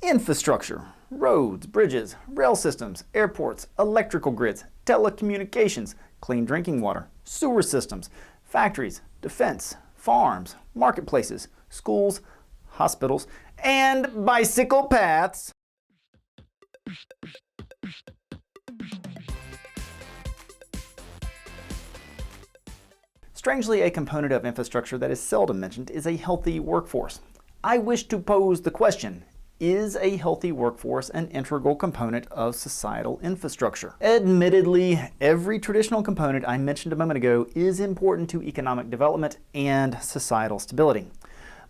Infrastructure: roads, bridges, rail systems, airports, electrical grids, telecommunications, clean drinking water, sewer systems, factories, defense, farms, marketplaces, schools, hospitals, and bicycle paths. Strangely, a component of infrastructure that is seldom mentioned is a healthy workforce. I wish to pose the question: is a healthy workforce an integral component of societal infrastructure? Admittedly, every traditional component I mentioned a moment ago is important to economic development and societal stability.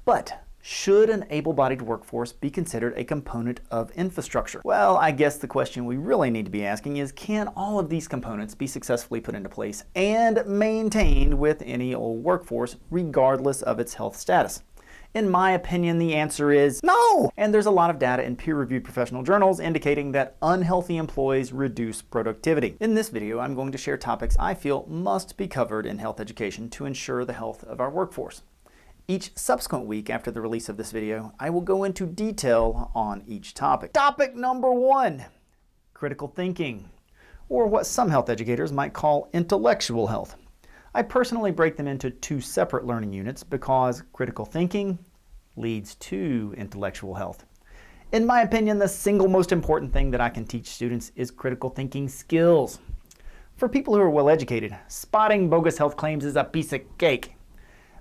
But should an able-bodied workforce be considered a component of infrastructure? Well, I guess the question we really need to be asking is, can all of these components be successfully put into place and maintained with any old workforce, regardless of its health status? In my opinion, the answer is no! And there's a lot of data in peer-reviewed professional journals indicating that unhealthy employees reduce productivity. In this video, I'm going to share topics I feel must be covered in health education to ensure the health of our workforce. Each subsequent week after the release of this video, I will go into detail on each topic. Topic number 1, critical thinking, or what some health educators might call intellectual health. I personally break them into 2 separate learning units because critical thinking leads to intellectual health. In my opinion, the single most important thing that I can teach students is critical thinking skills. For people who are well educated, spotting bogus health claims is a piece of cake.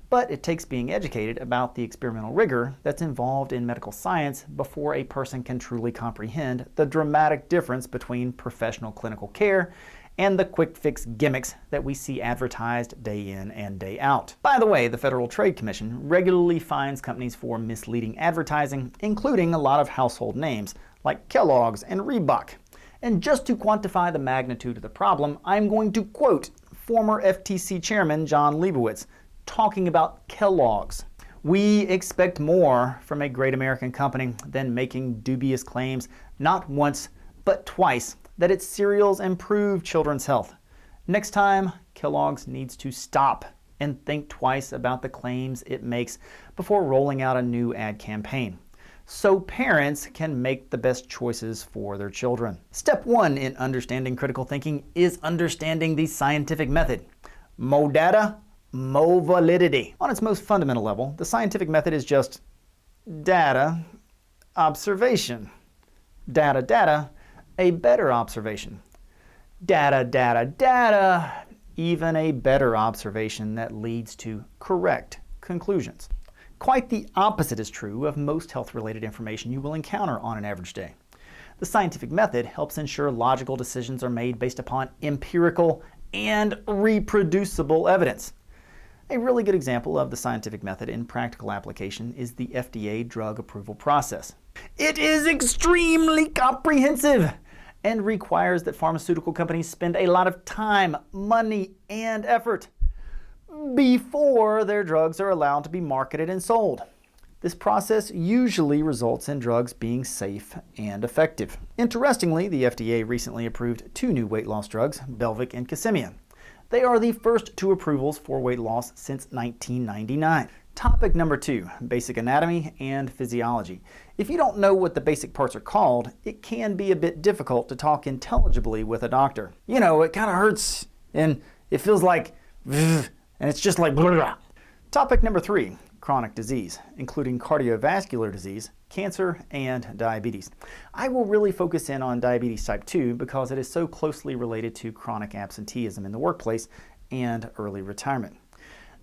But it takes being educated about the experimental rigor that's involved in medical science before a person can truly comprehend the dramatic difference between professional clinical care and the quick fix gimmicks that we see advertised day in and day out. By the way, the Federal Trade Commission regularly fines companies for misleading advertising, including a lot of household names like Kellogg's and Reebok. And just to quantify the magnitude of the problem, I'm going to quote former FTC Chairman John Leibowitz talking about Kellogg's. "We expect more from a great American company than making dubious claims not once but twice that its cereals improve children's health. Next time, Kellogg's needs to stop and think twice about the claims it makes before rolling out a new ad campaign, so parents can make the best choices for their children." Step 1 in understanding critical thinking is understanding the scientific method. Mo data, mo validity. On its most fundamental level, the scientific method is just data, observation. Data, data, a better observation. Data, data, data, even a better observation that leads to correct conclusions. Quite the opposite is true of most health-related information you will encounter on an average day. The scientific method helps ensure logical decisions are made based upon empirical and reproducible evidence. A really good example of the scientific method in practical application is the FDA drug approval process. It is extremely comprehensive and requires that pharmaceutical companies spend a lot of time, money, and effort before their drugs are allowed to be marketed and sold. This process usually results in drugs being safe and effective. Interestingly, the FDA recently approved 2 new weight loss drugs, Belvic and Kissimmee. They are the first 2 approvals for weight loss since 1999. Topic number 2, basic anatomy and physiology. If you don't know what the basic parts are called, it can be a bit difficult to talk intelligibly with a doctor. You know, it kind of hurts and it feels like, and it's just like blah, blah. Topic number 3, chronic disease, including cardiovascular disease, cancer, and diabetes. I will really focus in on diabetes type 2 because it is so closely related to chronic absenteeism in the workplace and early retirement.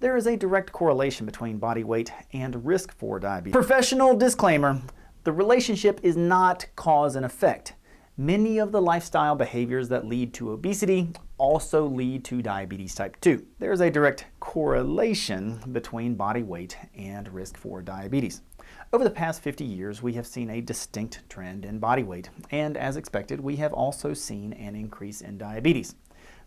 There is a direct correlation between body weight and risk for diabetes. Professional disclaimer: the relationship is not cause and effect. Many of the lifestyle behaviors that lead to obesity also lead to diabetes type 2. There is a direct correlation between body weight and risk for diabetes. Over the past 50 years, we have seen a distinct trend in body weight, and as expected, we have also seen an increase in diabetes.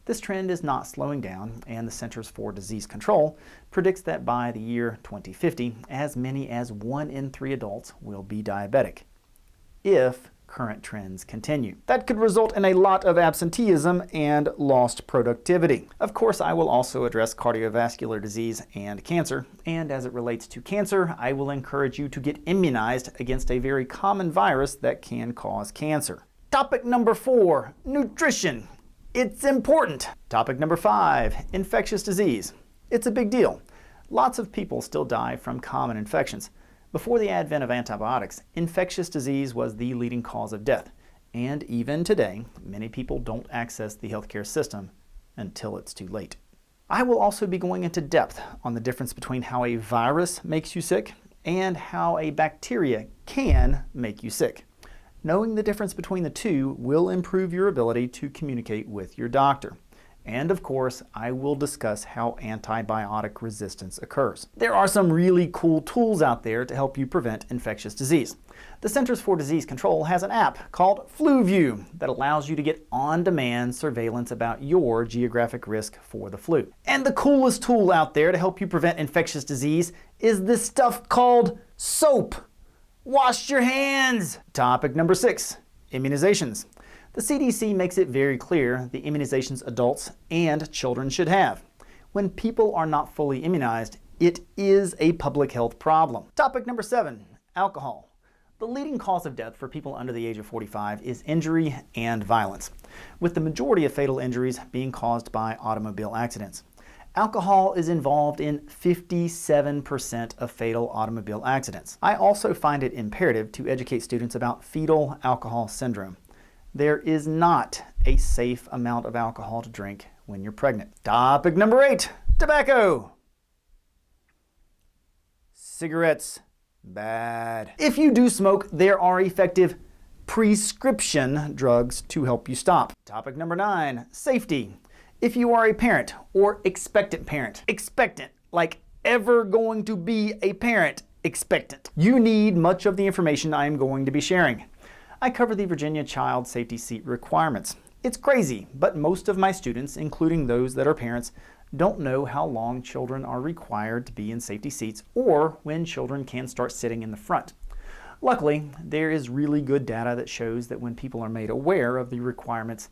This trend is not slowing down, and the Centers for Disease Control predicts that by the year 2050, as many as 1 in 3 adults will be diabetic, if current trends continue. That could result in a lot of absenteeism and lost productivity. Of course, I will also address cardiovascular disease and cancer, and as it relates to cancer, I will encourage you to get immunized against a very common virus that can cause cancer. Topic number 4, nutrition. It's important. Topic number 5, infectious disease. It's a big deal. Lots of people still die from common infections. Before the advent of antibiotics, infectious disease was the leading cause of death. And even today, many people don't access the healthcare system until it's too late. I will also be going into depth on the difference between how a virus makes you sick and how a bacteria can make you sick. Knowing the difference between the two will improve your ability to communicate with your doctor. And of course, I will discuss how antibiotic resistance occurs. There are some really cool tools out there to help you prevent infectious disease. The Centers for Disease Control has an app called FluView that allows you to get on-demand surveillance about your geographic risk for the flu. And the coolest tool out there to help you prevent infectious disease is this stuff called soap. Wash your hands! Topic number 6, immunizations. The CDC makes it very clear the immunizations adults and children should have. When people are not fully immunized, it is a public health problem. Topic number 7, alcohol. The leading cause of death for people under the age of 45 is injury and violence, with the majority of fatal injuries being caused by automobile accidents. Alcohol is involved in 57% of fatal automobile accidents. I also find it imperative to educate students about fetal alcohol syndrome. There is not a safe amount of alcohol to drink when you're pregnant. Topic number 8, tobacco. Cigarettes, bad. If you do smoke, there are effective prescription drugs to help you stop. Topic number 9, safety. If you are a parent or expectant parent, expectant, like ever going to be a parent, expectant, you need much of the information I am going to be sharing. I cover the Virginia Child Safety Seat requirements. It's crazy, but most of my students, including those that are parents, don't know how long children are required to be in safety seats or when children can start sitting in the front. Luckily, there is really good data that shows that when people are made aware of the requirements,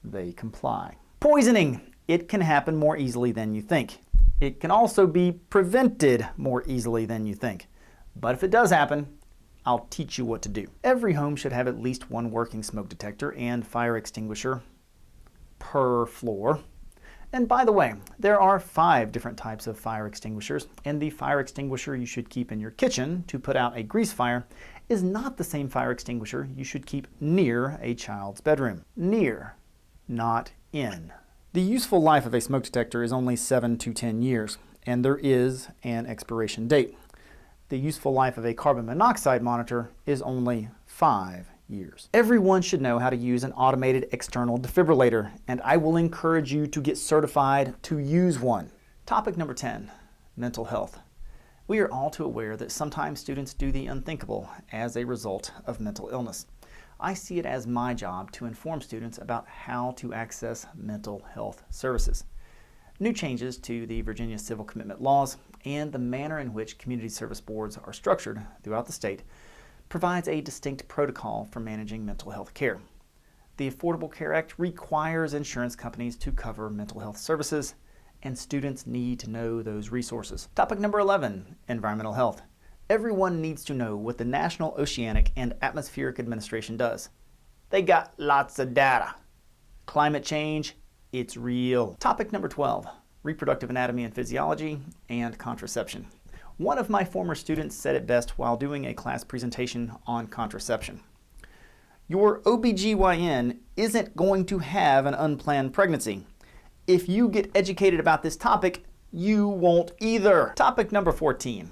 they comply. Poisoning. It can happen more easily than you think. It can also be prevented more easily than you think. But if it does happen, I'll teach you what to do. Every home should have at least one working smoke detector and fire extinguisher per floor. And by the way, there are 5 different types of fire extinguishers, and the fire extinguisher you should keep in your kitchen to put out a grease fire is not the same fire extinguisher you should keep near a child's bedroom. Near, not in. The useful life of a smoke detector is only 7 to 10 years, and there is an expiration date. The useful life of a carbon monoxide monitor is only 5 years. Everyone should know how to use an automated external defibrillator, and I will encourage you to get certified to use one. Topic number 10, mental health. We are all too aware that sometimes students do the unthinkable as a result of mental illness. I see it as my job to inform students about how to access mental health services. New changes to the Virginia Civil Commitment laws and the manner in which community service boards are structured throughout the state provides a distinct protocol for managing mental health care. The Affordable Care Act requires insurance companies to cover mental health services, and students need to know those resources. Topic number 11, environmental health. Everyone needs to know what the National Oceanic and Atmospheric Administration does. They got lots of data. Climate change, it's real. Topic number 12, reproductive anatomy and physiology and contraception. One of my former students said it best while doing a class presentation on contraception. Your OBGYN isn't going to have an unplanned pregnancy. If you get educated about this topic, you won't either. Topic number 14,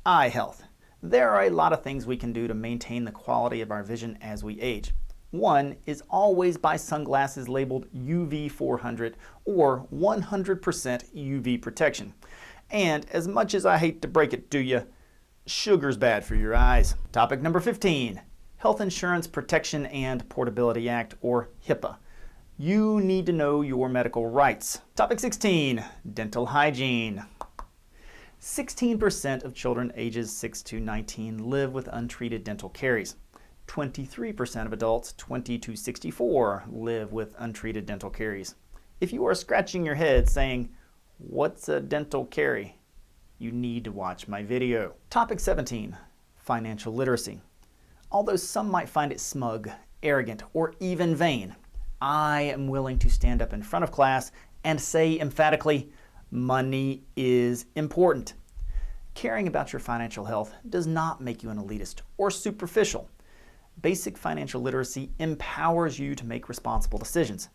eye health. There are a lot of things we can do to maintain the quality of our vision as we age. One is always buy sunglasses labeled UV 400 or 100% UV protection. And as much as I hate to break it to you, sugar's bad for your eyes. Topic number 15, Health Insurance Protection and Portability Act, or HIPAA. You need to know your medical rights. Topic 16, dental hygiene. 16% of children ages 6 to 19 live with untreated dental caries. 23% of adults 20 to 64 live with untreated dental caries. If you are scratching your head saying, "What's a dental carie?" you need to watch my video. Topic 17, financial literacy. Although some might find it smug, arrogant, or even vain, I am willing to stand up in front of class and say emphatically, money is important. Caring about your financial health does not make you an elitist or superficial. Basic financial literacy empowers you to make responsible decisions.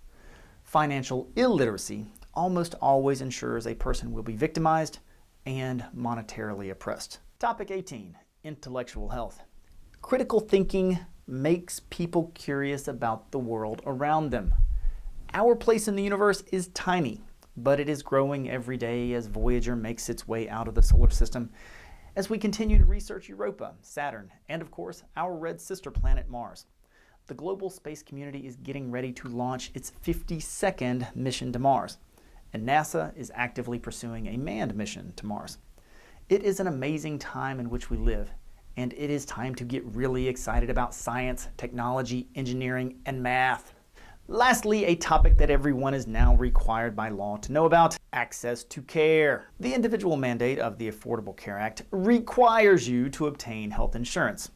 Financial illiteracy almost always ensures a person will be victimized and monetarily oppressed. Topic 18, intellectual health. Critical thinking makes people curious about the world around them. Our place in the universe is tiny, but it is growing every day as Voyager makes its way out of the solar system, as we continue to research Europa, Saturn, and of course, our red sister planet Mars. The global space community is getting ready to launch its 52nd mission to Mars, and NASA is actively pursuing a manned mission to Mars. It is an amazing time in which we live, and it is time to get really excited about science, technology, engineering, and math. Lastly, a topic that everyone is now required by law to know about, access to care. The individual mandate of the Affordable Care Act requires you to obtain health insurance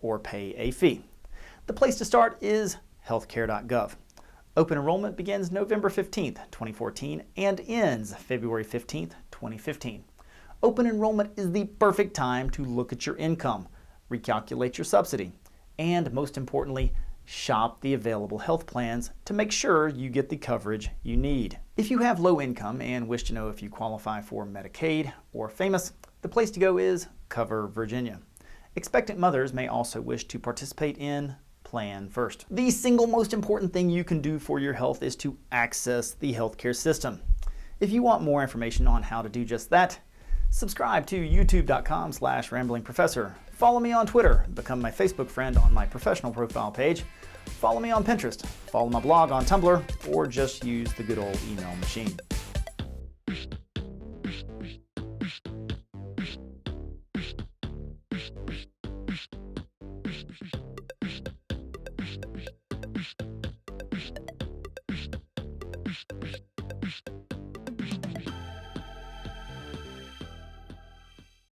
or pay a fee. The place to start is healthcare.gov. Open enrollment begins November 15th, 2014 and ends February 15th, 2015. Open enrollment is the perfect time to look at your income, recalculate your subsidy, and most importantly, shop the available health plans to make sure you get the coverage you need. If you have low income and wish to know if you qualify for Medicaid or FAMUS, the place to go is Cover Virginia. Expectant mothers may also wish to participate in Plan First. The single most important thing you can do for your health is to access the healthcare system. If you want more information on how to do just that, subscribe to youtube.com/ramblingprofessor. Follow me on Twitter, become my Facebook friend on my professional profile page, follow me on Pinterest, follow my blog on Tumblr, or just use the good old email machine.